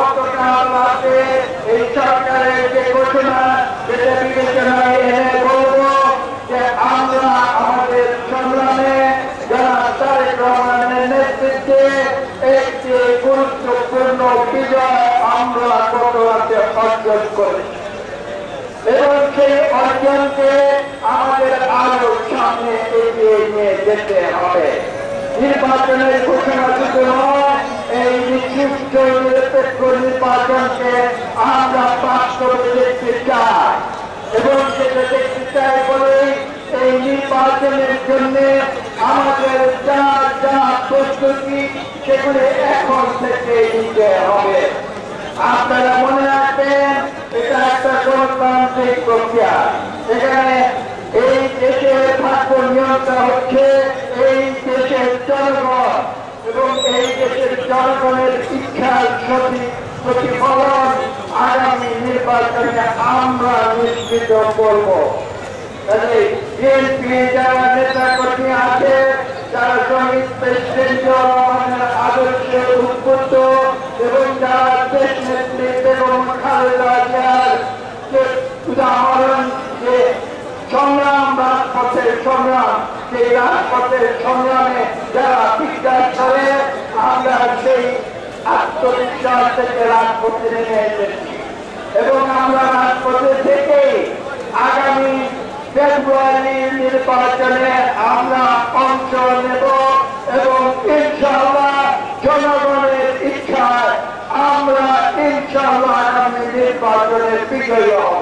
কতকাল লাগবে এই সরকারের যে ঘোষণা সেটা বিবেচনায় এনে বলবো যে আমরা আমাদের সংগ্রামে যারা তারেক রহমানের নেতৃত্বে একটি গুরুত্বপূর্ণ বিজয় আমরা গত রাতে অর্জন করেছি এবং সেই অর্জনকে আমাদের আরো সামনে এগিয়ে নিয়ে যেতে হবে। নির্বাচনের ঘোষণা শুধু নয়, এই নির্দিষ্ট নিরপেক্ষ নির্বাচনকে আমরা বাস্তবে দেখতে চাই এবং সেটা দেখতে চাই বলেই এই নির্বাচনের জন্য আমাদের যা যা প্রস্তুতি সেগুলি এখন থেকে নিতে হবে। আপনারা মনে রাখবেন এটা একটা গণতান্ত্রিক প্রক্রিয়া। এখানে এই দেশের ভাগ্য নিয়ন্ত্রণ হচ্ছে এই দেশের জনগণ এবং এই দেশের জনগণের ইচ্ছার প্রতিফলন আগামী নির্বাচনে আমরা নিশ্চিত করব। বিএনপি যারা নেতা কর্মী আছে যারা শহীদ প্রেসিডেন্ট জিয়াউর রহমানের আদর্শে উদ্বুদ্ধ এবং যারা দেশ নেত্রী বেগম খালেদা জিয়ার যে উদাহরণ যে সংগ্রাম রাজপথের সংগ্রাম সেই রাজপথের সংগ্রামে যারা বিশ্বাস করে আমরা সেই আত্মবিশ্বাস থেকে রাজপথে নেমে এসেছি এবং আমরা রাজপথে থেকে আগামী ফেব্রুয়ারি নির্বাচনে আমরা অংশ নেব এবং ইনশাআল্লাহ জনগণের ইচ্ছায় আমরা ইনশাআল্লাহ আগামী নির্বাচনে বিজয়ী হব।